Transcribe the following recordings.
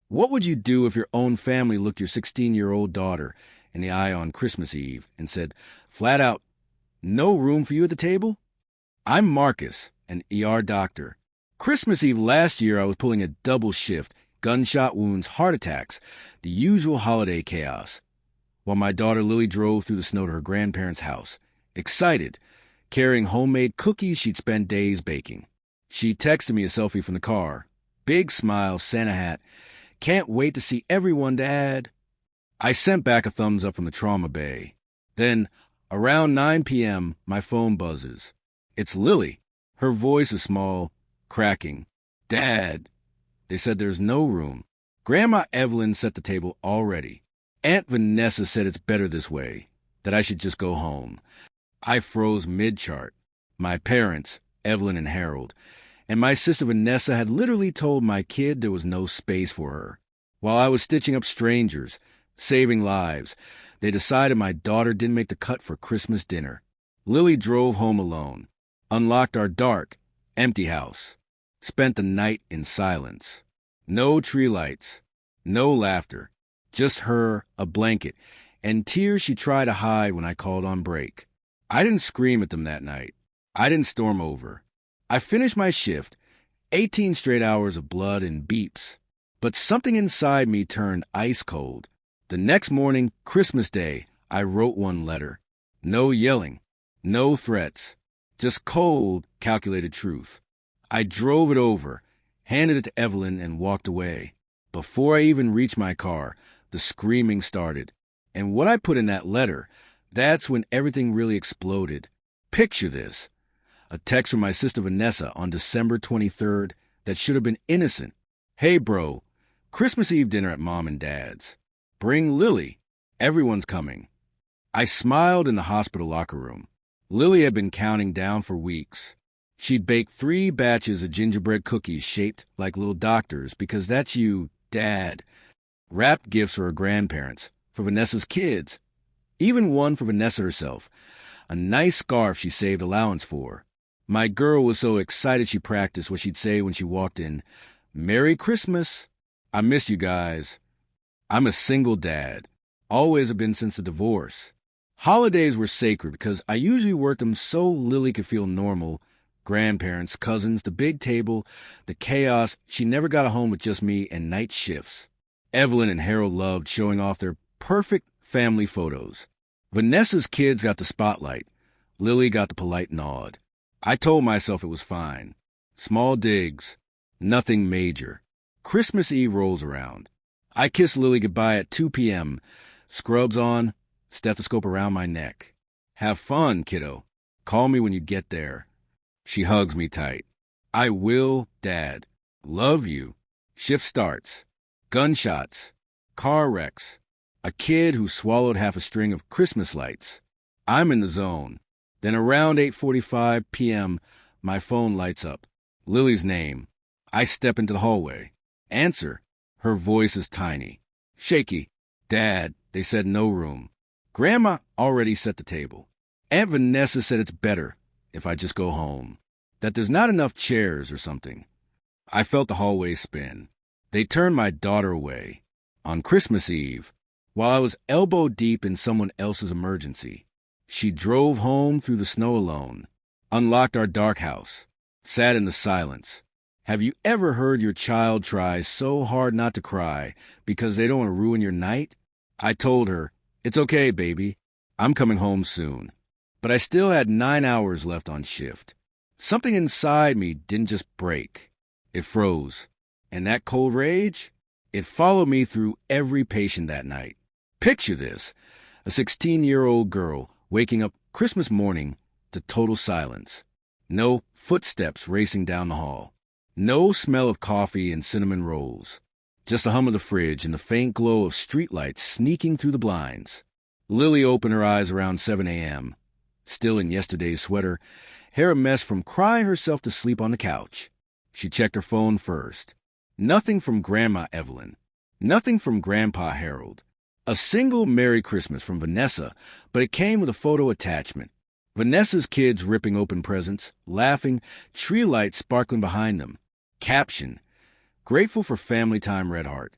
What would you do if your own family looked your 16-year-old daughter in the eye on Christmas Eve and said, flat out, no room for you at the table? I'm Marcus, an ER doctor. Christmas Eve last year, I was pulling a double shift, gunshot wounds, heart attacks, the usual holiday chaos, while my daughter Lily drove through the snow to her grandparents' house, excited, carrying homemade cookies she'd spent days baking. She texted me a selfie from the car. Big smile, Santa hat. Can't wait to see everyone, Dad. I sent back a thumbs up from the trauma bay. Then, around 9 p.m., my phone buzzes. It's Lily. Her voice is small, cracking. Dad. They said there's no room. Grandma Evelyn set the table already. Aunt Vanessa said it's better this way, that I should just go home. I froze mid-chart. My parents, Evelyn and Harold, and my sister Vanessa had literally told my kid there was no space for her. While I was stitching up strangers, saving lives, they decided my daughter didn't make the cut for Christmas dinner. Lily drove home alone, unlocked our dark, empty house, spent the night in silence. No tree lights, no laughter, just her, a blanket, and tears she tried to hide when I called on break. I didn't scream at them that night. I didn't storm over. I finished my shift, 18 straight hours of blood and beeps, but something inside me turned ice cold. The next morning, Christmas Day, I wrote one letter. No yelling, no threats, just cold, calculated truth. I drove it over, handed it to Evelyn, and walked away. Before I even reached my car, the screaming started. And what I put in that letter, that's when everything really exploded. Picture this. A text from my sister Vanessa on December 23rd that should have been innocent. Hey, bro, Christmas Eve dinner at Mom and Dad's. Bring Lily. Everyone's coming. I smiled in the hospital locker room. Lily had been counting down for weeks. She'd baked 3 batches of gingerbread cookies shaped like little doctors because that's you, Dad. Wrapped gifts for her grandparents, for Vanessa's kids. Even one for Vanessa herself. A nice scarf she saved allowance for. My girl was so excited she practiced what she'd say when she walked in. Merry Christmas. I miss you guys. I'm a single dad. Always have been since the divorce. Holidays were sacred because I usually worked them so Lily could feel normal. Grandparents, cousins, the big table, the chaos. She never got home with just me and night shifts. Evelyn and Harold loved showing off their perfect family photos. Vanessa's kids got the spotlight. Lily got the polite nod. I told myself it was fine. Small digs. Nothing major. Christmas Eve rolls around. I kiss Lily goodbye at 2 p.m. Scrubs on, stethoscope around my neck. Have fun, kiddo. Call me when you get there. She hugs me tight. I will, Dad. Love you. Shift starts. Gunshots. Car wrecks. A kid who swallowed half a string of Christmas lights. I'm in the zone. Then around 8:45 p.m., my phone lights up. Lily's name. I step into the hallway. Answer. Her voice is tiny. Shaky. Dad, they said no room. Grandma already set the table. Aunt Vanessa said it's better if I just go home. That there's not enough chairs or something. I felt the hallway spin. They turned my daughter away. On Christmas Eve, while I was elbow deep in someone else's emergency. She drove home through the snow alone, unlocked our dark house, sat in the silence. Have you ever heard your child try so hard not to cry because they don't want to ruin your night? I told her, it's okay, baby. I'm coming home soon. But I still had 9 hours left on shift. Something inside me didn't just break. It froze. And that cold rage? It followed me through every patient that night. Picture this. A 16-year-old girl waking up Christmas morning to total silence. No footsteps racing down the hall. No smell of coffee and cinnamon rolls. Just the hum of the fridge and the faint glow of streetlights sneaking through the blinds. Lily opened her eyes around 7 a.m., still in yesterday's sweater, hair a mess from crying herself to sleep on the couch. She checked her phone first. Nothing from Grandma Evelyn. Nothing from Grandpa Harold. A single Merry Christmas from Vanessa, but it came with a photo attachment. Vanessa's kids ripping open presents, laughing, tree lights sparkling behind them. Caption, grateful for family time, Red Heart.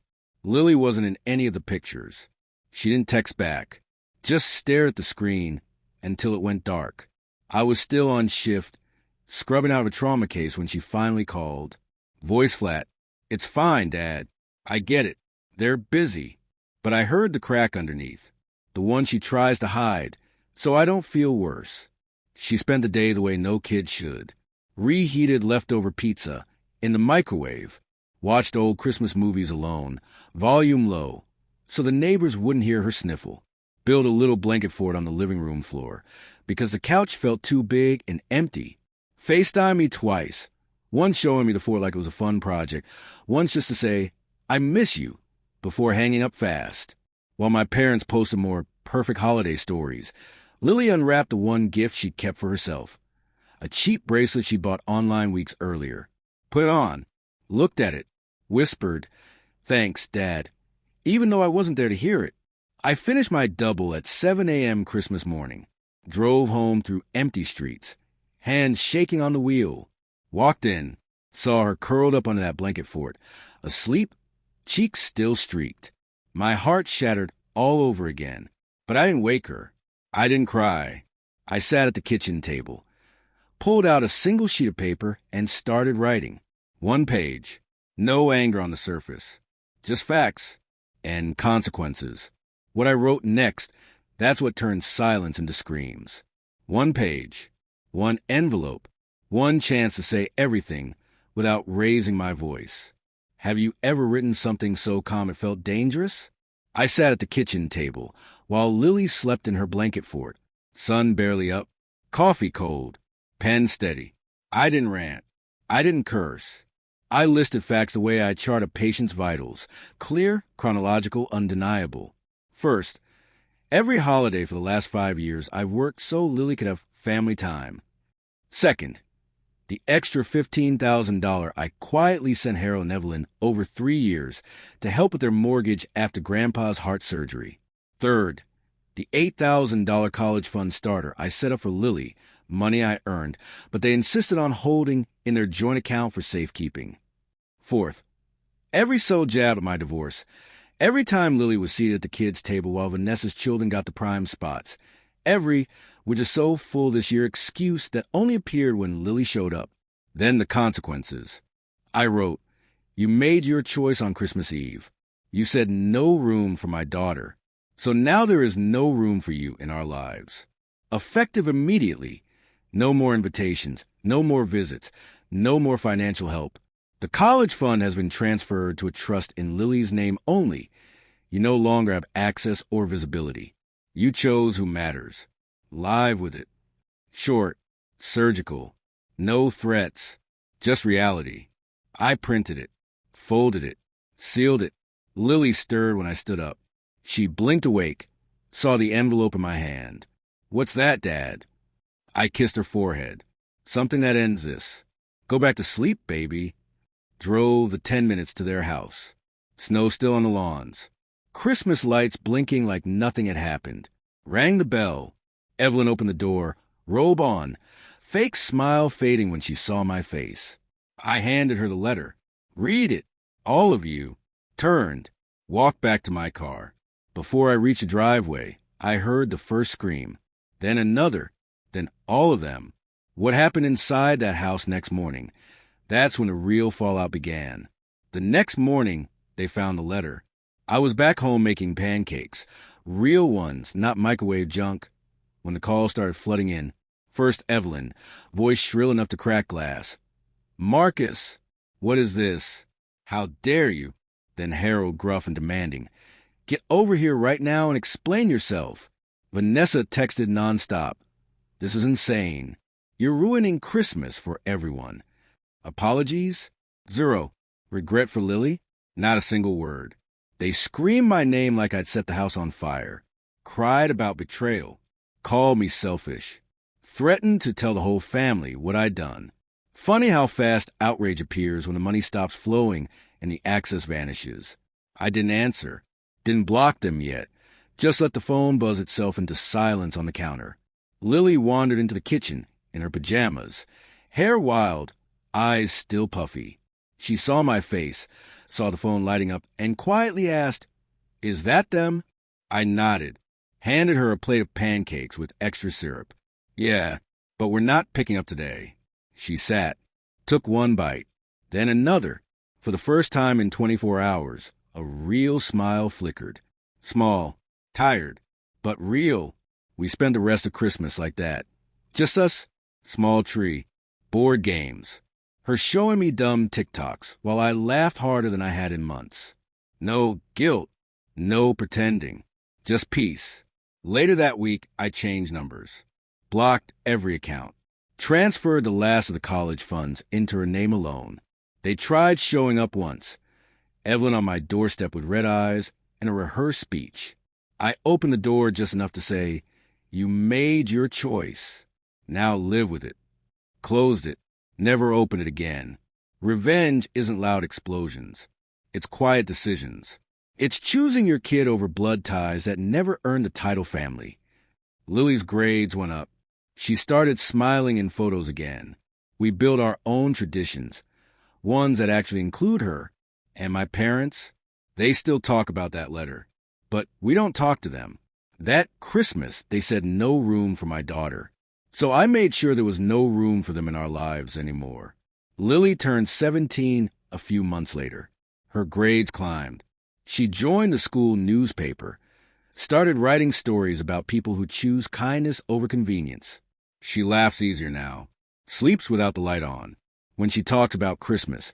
Lily wasn't in any of the pictures. She didn't text back. Just stared at the screen until it went dark. I was still on shift, scrubbing out of a trauma case when she finally called. Voice flat. "It's fine, Dad. I get it. They're busy." But I heard the crack underneath, the one she tries to hide, so I don't feel worse. She spent the day the way no kid should. Reheated leftover pizza in the microwave. Watched old Christmas movies alone, volume low, so the neighbors wouldn't hear her sniffle. Built a little blanket fort on the living room floor because the couch felt too big and empty. FaceTime me twice, once showing me the fort like it was a fun project, once just to say, "I miss you," before hanging up fast. While my parents posted more perfect holiday stories, Lily unwrapped the one gift she'd kept for herself. A cheap bracelet she bought online weeks earlier. Put it on, looked at it, whispered, "Thanks, Dad," even though I wasn't there to hear it. I finished my double at 7 a.m. Christmas morning. Drove home through empty streets, hands shaking on the wheel. Walked in, saw her curled up under that blanket fort, asleep, cheeks still streaked. My heart shattered all over again, but I didn't wake her. I didn't cry. I sat at the kitchen table, pulled out a single sheet of paper, and started writing. One page. No anger on the surface. Just facts and consequences. What I wrote next, that's what turned silence into screams. One page. One envelope. One chance to say everything without raising my voice. Have you ever written something so calm it felt dangerous? I sat at the kitchen table while Lily slept in her blanket fort. Sun barely up. Coffee cold. Pen steady. I didn't rant. I didn't curse. I listed facts the way I chart a patient's vitals. Clear, chronological, undeniable. First, every holiday for the last 5 years, I've worked so Lily could have family time. Second, the extra $15,000 I quietly sent Harold and Evelyn over 3 years to help with their mortgage after Grandpa's heart surgery. Third, the $8,000 college fund starter I set up for Lily, money I earned, but they insisted on holding in their joint account for safekeeping. Fourth, every so jab at my divorce. Every time Lily was seated at the kids' table while Vanessa's children got the prime spots. Every, which is so full this year, excuse that only appeared when Lily showed up. Then the consequences. I wrote, "You made your choice on Christmas Eve. You said no room for my daughter. So now there is no room for you in our lives." Effective immediately. No more invitations, no more visits, no more financial help. The college fund has been transferred to a trust in Lily's name only. You no longer have access or visibility. You chose who matters. Live with it. Short, surgical, no threats, just reality. I printed it, folded it, sealed it. Lily stirred when I stood up. She blinked awake, saw the envelope in my hand. "What's that, Dad?" I kissed her forehead. "Something that ends this. Go back to sleep, baby." Drove the 10 minutes to their house. Snow still on the lawns. Christmas lights blinking like nothing had happened. Rang the bell. Evelyn opened the door, robe on, fake smile fading when she saw my face. I handed her the letter. "Read it, all of you." Turned, walked back to my car. Before I reached the driveway, I heard the first scream, then another, then all of them. What happened inside that house next morning? That's when the real fallout began. The next morning, they found the letter. I was back home making pancakes. Real ones, not microwave junk. When the calls started flooding in, first Evelyn, voice shrill enough to crack glass. "Marcus, what is this? How dare you?" Then Harold, gruff and demanding. "Get over here right now and explain yourself." Vanessa texted nonstop. "This is insane. You're ruining Christmas for everyone." Apologies? Zero. Regret for Lily? Not a single word. They screamed my name like I'd set the house on fire. Cried about betrayal. Called me selfish. Threatened to tell the whole family what I'd done. Funny how fast outrage appears when the money stops flowing and the access vanishes. I didn't answer. Didn't block them yet. Just let the phone buzz itself into silence on the counter. Lily wandered into the kitchen in her pajamas. Hair wild, eyes still puffy. She saw my face, saw the phone lighting up, and quietly asked, "Is that them?" I nodded, handed her a plate of pancakes with extra syrup. "Yeah, but we're not picking up today." She sat, took one bite, then another. For the first time in 24 hours, a real smile flickered. Small, tired, but real. We spent the rest of Christmas like that. Just us, small tree, board games, her showing me dumb TikToks while I laughed harder than I had in months. No guilt, no pretending, just peace. Later that week, I changed numbers, blocked every account, transferred the last of the college funds into her name alone. They tried showing up once, Evelyn on my doorstep with red eyes and a rehearsed speech. I opened the door just enough to say, "You made your choice. Now live with it." Closed it, never opened it again. Revenge isn't loud explosions. It's quiet decisions. It's choosing your kid over blood ties that never earned the title family. Lily's grades went up. She started smiling in photos again. We built our own traditions, ones that actually include her. And my parents, they still talk about that letter. But we don't talk to them. That Christmas, they said no room for my daughter. So I made sure there was no room for them in our lives anymore. Lily turned 17 a few months later. Her grades climbed. She joined the school newspaper, started writing stories about people who choose kindness over convenience. She laughs easier now, sleeps without the light on. When she talks about Christmas,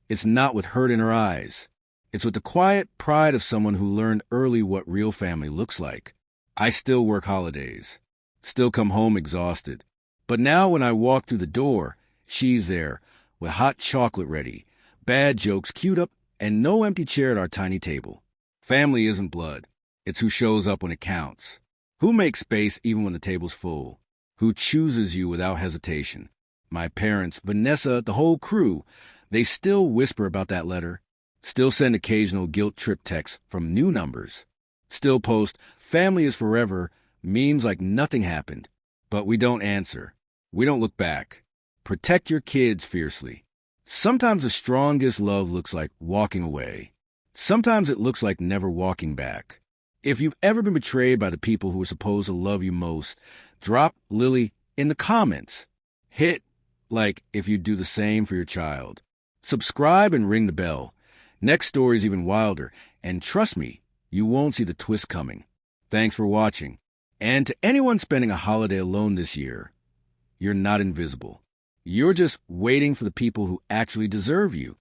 it's not with hurt in her eyes. It's with the quiet pride of someone who learned early what real family looks like. I still work holidays, still come home exhausted. But now when I walk through the door, she's there, with hot chocolate ready, bad jokes queued up, and no empty chair at our tiny table. Family isn't blood. It's who shows up when it counts. Who makes space even when the table's full. Who chooses you without hesitation. My parents, Vanessa, the whole crew, they still whisper about that letter. Still send occasional guilt trip texts from new numbers. Still post, "Family is forever," memes like nothing happened. But we don't answer. We don't look back. Protect your kids fiercely. Sometimes the strongest love looks like walking away. Sometimes it looks like never walking back. If you've ever been betrayed by the people who are supposed to love you most, drop Lily in the comments. Hit like if you do the same for your child. Subscribe and ring the bell. Next story's even wilder, and trust me, you won't see the twist coming. Thanks for watching. And to anyone spending a holiday alone this year, you're not invisible. You're just waiting for the people who actually deserve you.